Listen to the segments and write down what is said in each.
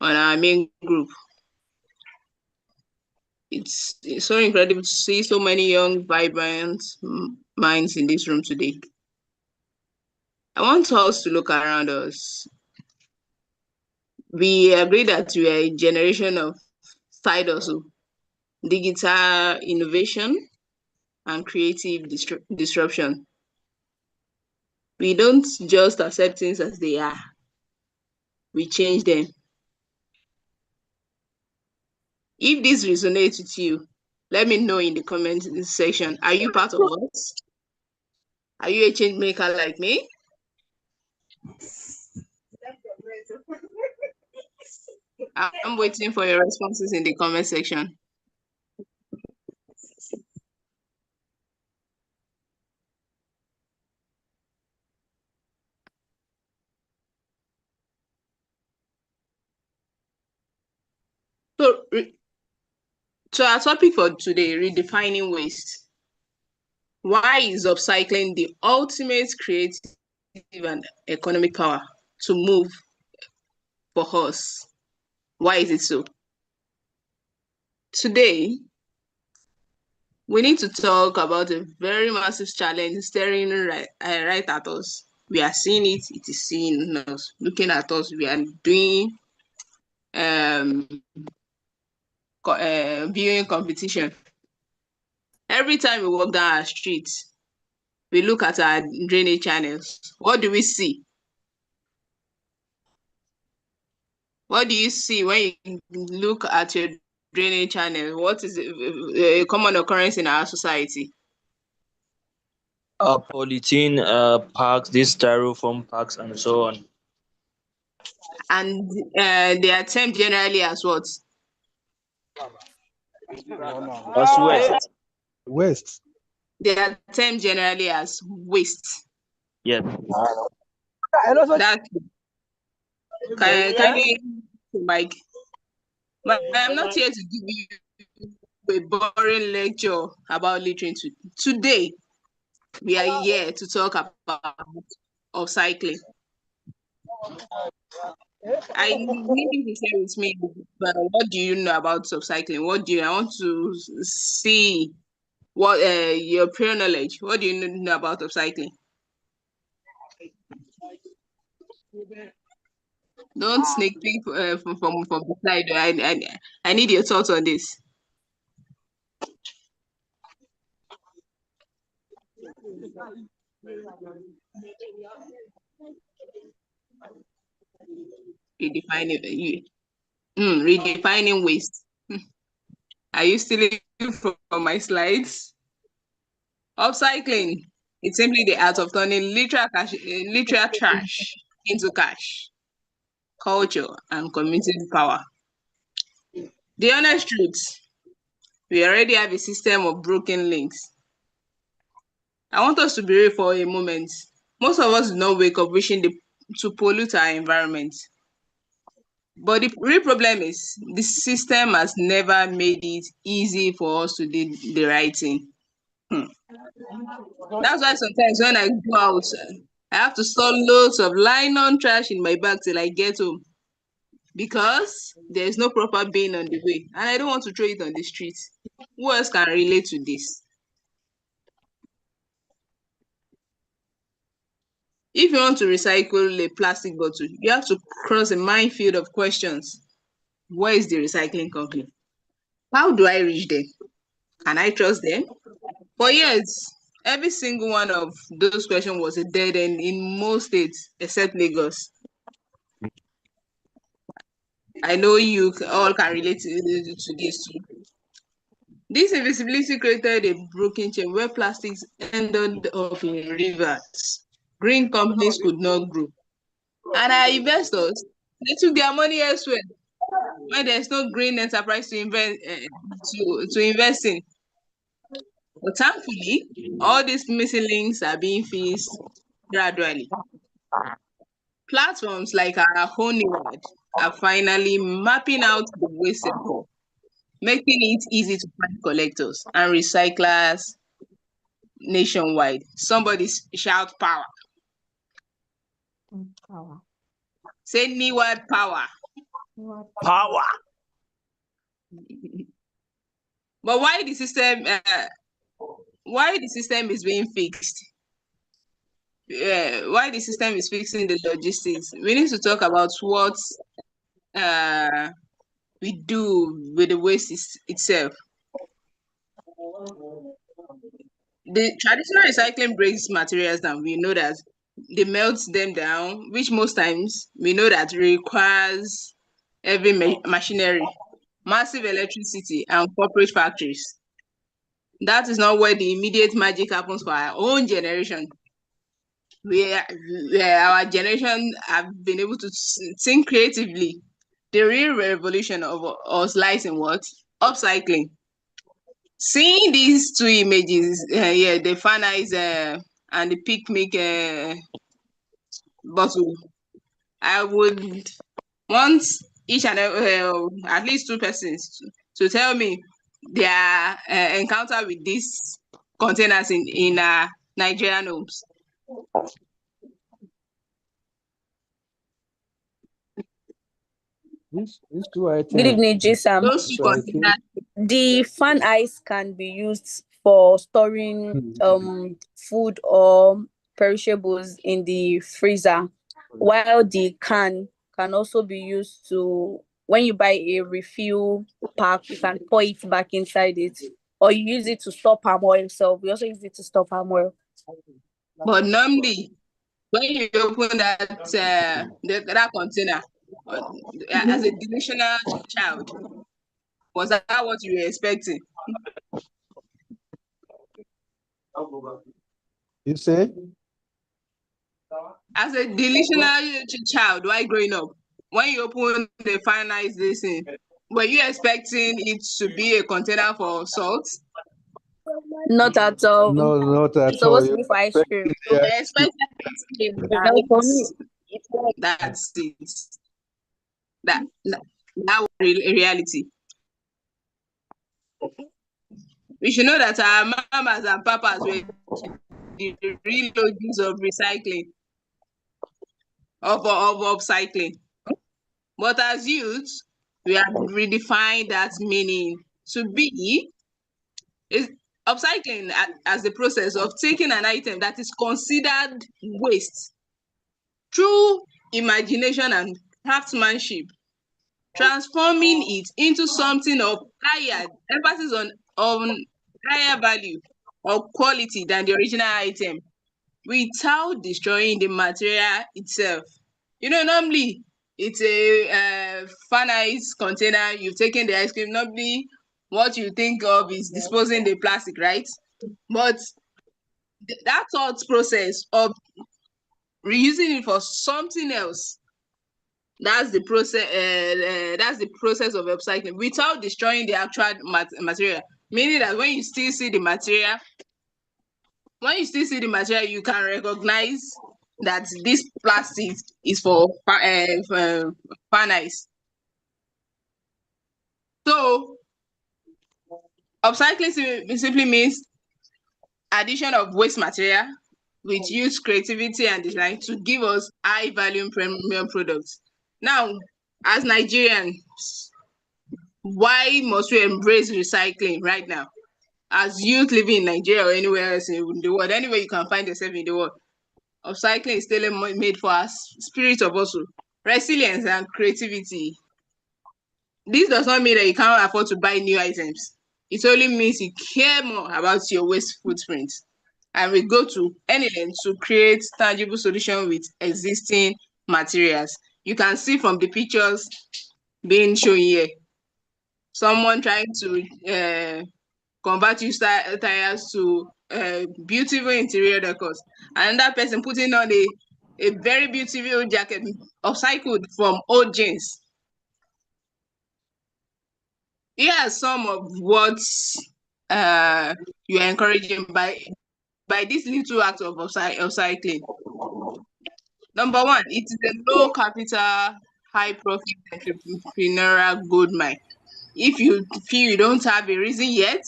on our main group. It's so incredible to see so many young, vibrant minds in this room today. I want us to look around us. We agree that we are a generation of side hustle, digital innovation, and creative disruption. We don't just accept things as they are, we change them. If this resonates with you, let me know in the comment section. Are you part of us? Are you a change maker like me? I'm waiting for your responses in the comment section. So our topic for today, redefining waste. Why is upcycling the ultimate creative and economic power to move for us? Why is it so? Today, we need to talk about a very massive challenge staring right at us. We are seeing it, it is seeing us, looking at us. We are doing viewing competition. Every time we walk down our street, we look at our drainage channels. What do we see? What do you see when you look at your drainage channel? What is a common occurrence in our society? Polythene packs, these styrofoam packs, and so on. And they are termed generally as what? As waste. Waste. They are termed generally as waste. Yes. That can you, Mike? But I'm not here to give you a boring lecture about littering. Today, we are here to talk about upcycling. I need you to share with me, but what do you know about upcycling? I want to see what your prior knowledge. What do you know about upcycling? Don't sneak peek from the side. I need your thoughts on this. Redefining waste. Are you still from my slides? Upcycling. It's simply the art of turning literal trash into cash, culture, and community power. The honest truth, we already have a system of broken links. I want us to be real for a moment. Most of us do not wake up wishing to pollute our environment. But the real problem is the system has never made it easy for us to do the right thing. That's why sometimes when I go out, I have to store loads of nylon trash in my bag till I get home because there is no proper bin on the way and I don't want to throw it on the street. Who else can relate to this? If you want to recycle a plastic bottle, you have to cross a minefield of questions. Where is the recycling company? How do I reach them? Can I trust them? For years, every single one of those questions was a dead end in most states except Lagos. I know you all can relate to this too. This invisibility created a broken chain where plastics ended up in rivers. Green companies could not grow. And our investors, they took their money elsewhere when there's no green enterprise to invest in. But thankfully, all these missing links are being fixed gradually. Platforms like our Honeywood are finally mapping out the waste sector, making it easy to find collectors and recyclers nationwide. Somebody shout power. Power. Say Niwad power. Power. But why the system is being fixed? Why the system is fixing the logistics? We need to talk about what uh, we do with the waste itself. The traditional recycling breaks materials down. We know that they melt them down, which most times we know that requires heavy machinery, massive electricity, and corporate factories. That is not where the immediate magic happens for our own generation. Where our generation have been able to think creatively. The real revolution of us lies in what? Upcycling. Seeing these two images, yeah, the fan eyes and the picnic bottle, I would want each and at least two persons to tell me their encounter with these containers in Nigerian homes. These two items. Good evening, Jason. Those two containers. The fan ice can be used for storing food or perishables in the freezer, while the can also be used to, when you buy a refill pack, you can pour it back inside it, or you use it to store palm oil. So we also use it to store palm oil. But normally, when you open that container as a delusional child, was that what you were expecting? You say? As a delusional child, while growing up, when you open the finalized this thing, were you expecting it to be a container for salt? Not at all. No, not at It's all. supposed to be for ice cream. You were expecting it to be No, for me, that's it. That was reality. We should know that our mamas and papas were the real OGs of recycling, of upcycling. But as youths, we have redefined that meaning to be is upcycling as the process of taking an item that is considered waste through imagination and craftsmanship, transforming it into something of higher emphasis on higher value or quality than the original item without destroying the material itself. Normally it's a fan ice container, you've taken the ice cream, normally what you think of is disposing the plastic, right? But that thought process of reusing it for something else, that's the process of upcycling without destroying the actual material, meaning that when you still see the material, you can recognize that this plastic is for fan ice. So upcycling simply means addition of waste material with used creativity and design to give us high value premium products. Now, as Nigerians, why must we embrace recycling right now? As youth living in Nigeria or anywhere else in the world, anywhere you can find yourself in the world, upcycling is still made for us spirit of hustle, resilience and creativity. This does not mean that you can't afford to buy new items. It only means you care more about your waste footprint and we go to any length to create tangible solution with existing materials. You can see from the pictures being shown here, someone trying to convert used tires to beautiful interior decors. Another person putting on a very beautiful jacket upcycled from old jeans. Here are some of what you are encouraging by this little act of upcycling. Number one, it is a low capital, high profit entrepreneurial gold mine. If you feel you don't have a reason yet,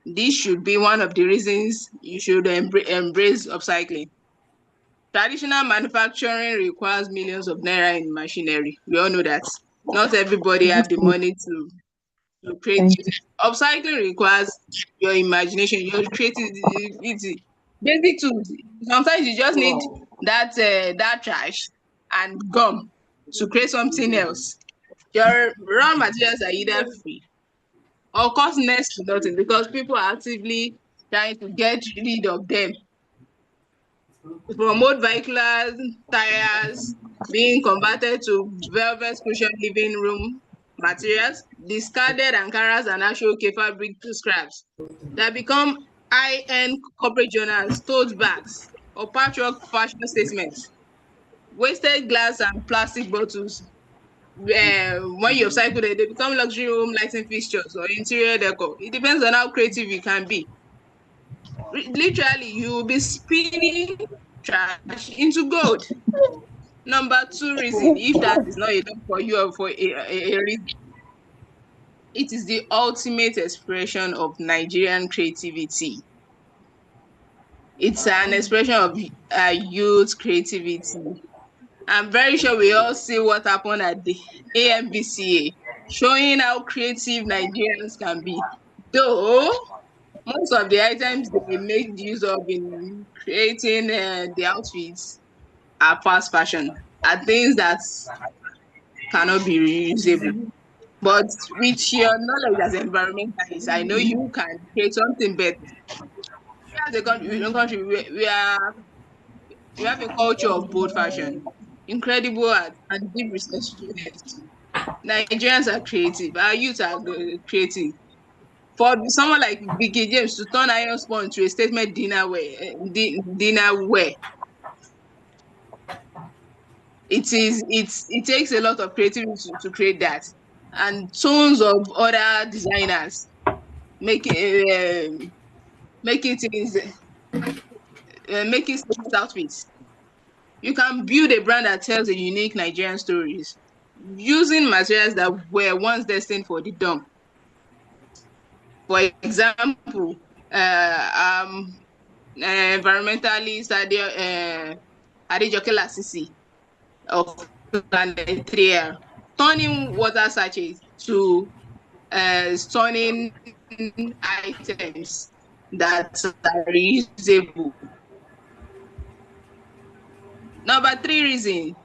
this should be one of the reasons you should embrace upcycling. Traditional manufacturing requires millions of naira in machinery. We all know that. Not everybody have the money to create it. Upcycling requires your imagination, your creativity, basic tools. Sometimes you just need that trash and gum to create something else. Your raw materials are either free or cost next to nothing because people are actively trying to get rid of them. Promote vehicles, tires being converted to velvet cushion living room materials, discarded Ankaras and Ashoke fabric to scraps that become high-end corporate journals, tote bags, or patchwork fashion statements. Wasted glass and plastic bottles, when you upcycle them, they become luxury home lighting fixtures or interior decor. It depends on how creative you can be. Literally, you will be spinning trash into gold. Number two reason, if that is not enough for you or for a reason, it is the ultimate expression of Nigerian creativity. It's an expression of youth creativity. I'm very sure we all see what happened at the AMBCA, showing how creative Nigerians can be. Though most of the items they make use of in creating the outfits are fast fashion, are things that cannot be reusable. But with your knowledge as environmentalist, I know you can create something better. As a country, we have a culture of bold fashion, incredible art, and deep resourcefulness. Nigerians are creative. Our youth are creative. For someone like Vicky James to turn iron sponge to a statement dinner wear, it takes a lot of creativity to create that, and tons of other designers making making statement outfits. You can build a brand that tells a unique Nigerian stories using materials that were once destined for the dump. For example, environmentalist Adejoke Lasisi of Planet 3, turning water sachets to stunning items that are reusable. Number three reason,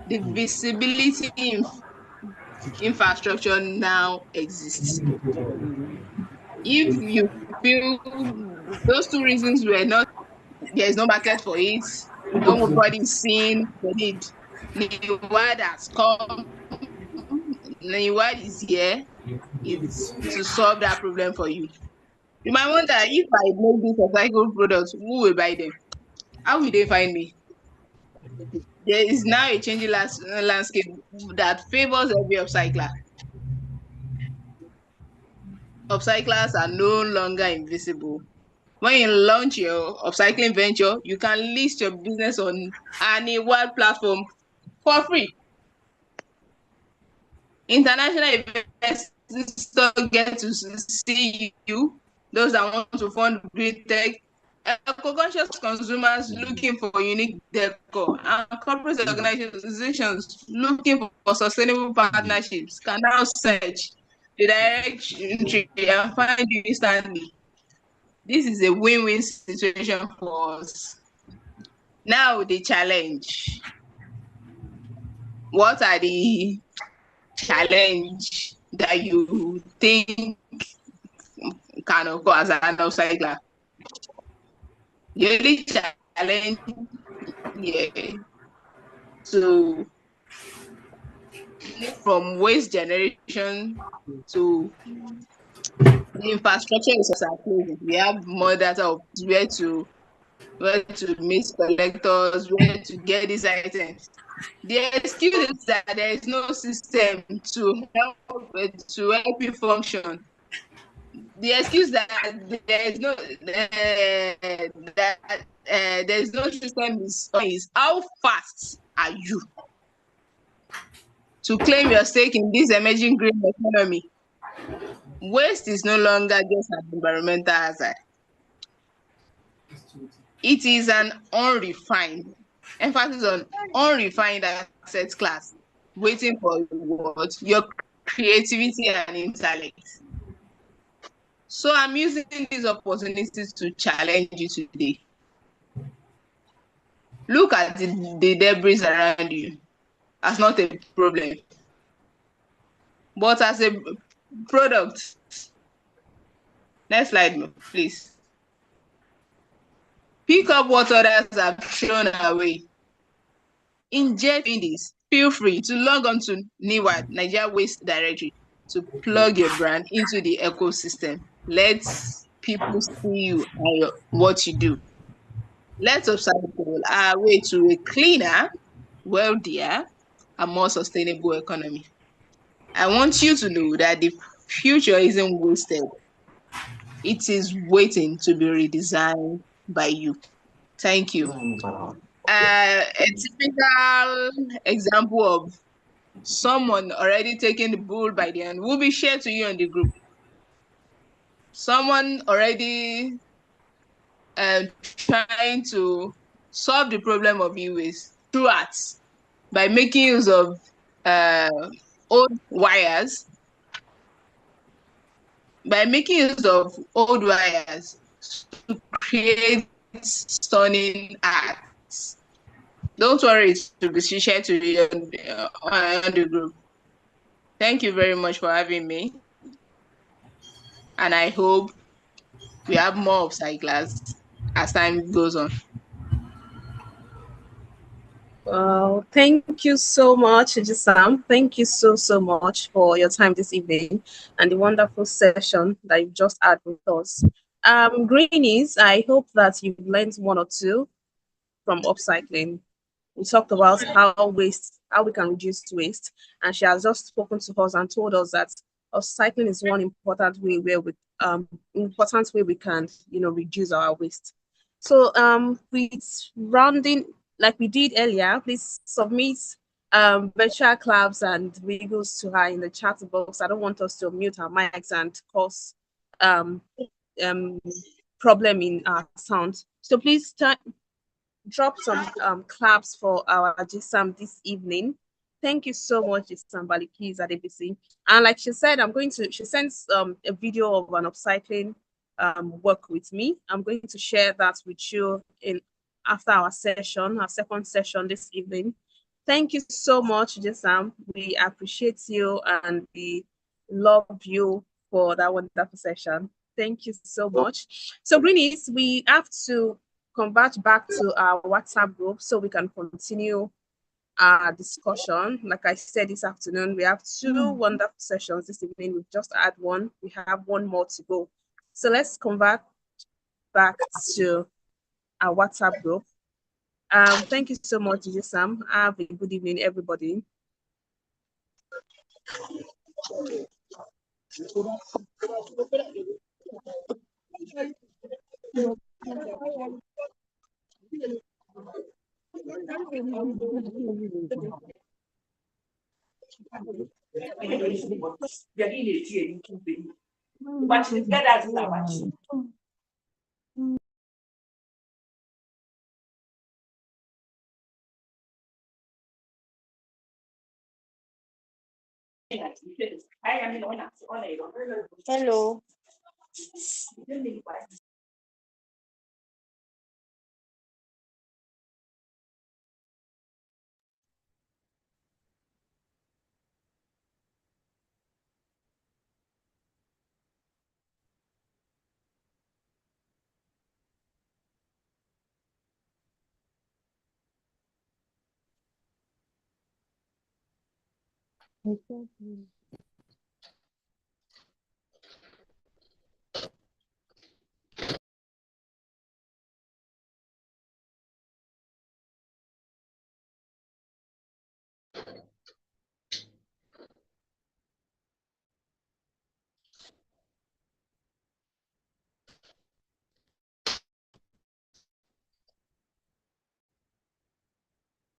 the visibility infrastructure now exists. If you feel those two reasons were not, there is no market for it, nobody is seeing the need. The word has come, the word is here, it's to solve that problem for you. You might wonder, if I make this recycled products, who will buy them? How will they find me? There is now a changing landscape that favors every upcycler. Upcyclers are no longer invisible. When you launch your upcycling venture, you can list your business on any world platform for free. International investors get to see you, those that want to fund green tech, eco-conscious consumers looking for unique decor, and corporate organizations looking for sustainable partnerships can now search the directory and find you instantly. This is a win-win situation for us. Now the challenge. What are the challenge that you think can occur as an upcycler? The only challenge here to move from waste generation to the infrastructure is closing. We have more data of where to meet collectors, where to get these items. The excuse is that there is no system to help you function. The excuse that there is no that there is no system is how fast are you to claim your stake in this emerging green economy? Waste is no longer just an environmental hazard. It is an unrefined, emphasis on unrefined asset class waiting for what? Your creativity and intellect. So I'm using these opportunities to challenge you today. Look at the debris around you as not a problem, but as a product. Next slide, please. Pick up what others have thrown away. Inject in this. Feel free to log on to NIWAD, Nigeria Waste Directory, to plug your brand into the ecosystem. Let people see you and what you do. Let's upcycle our way to a cleaner, wealthier, and more sustainable economy. I want you to know that the future isn't wasted. It is waiting to be redesigned by you. Thank you. A typical example of someone already taking the bull by the hand will be shared to you on the group. Someone already trying to solve the problem of e-waste through arts by making use of uh, old wires, to create stunning arts. Don't worry, it will be shared to you on the group. Thank you very much for having me. And I hope we have more upcyclers as time goes on. Well, thank you so much, Sam. Thank you so much for your time this evening and the wonderful session that you've just had with us. Greenies, I hope that you've learned one or two from upcycling. We talked about how we can reduce waste, and she has just spoken to us and told us that upcycling is one important way we can reduce our waste. So with rounding like we did earlier, please submit virtual claps and wiggles to her in the chat box. I don't want us to mute our mics and cause um problem in our sound. So please drop some claps for our GSAM this evening. Thank you so much, GSAM Balikis at ABC. And like she said, she sends a video of an upcycling work with me. I'm going to share that with you after our second session this evening. Thank you so much, GSAM. We appreciate you and we love you for that wonderful session. Thank you so much. So Greenies, we have to convert back to our WhatsApp group so we can continue our discussion. Like I said this afternoon, we have two wonderful sessions this evening. We've just had one. We have one more to go. So let's convert back to our WhatsApp group. Thank you so much, Sam. Have a good evening, everybody. Hello.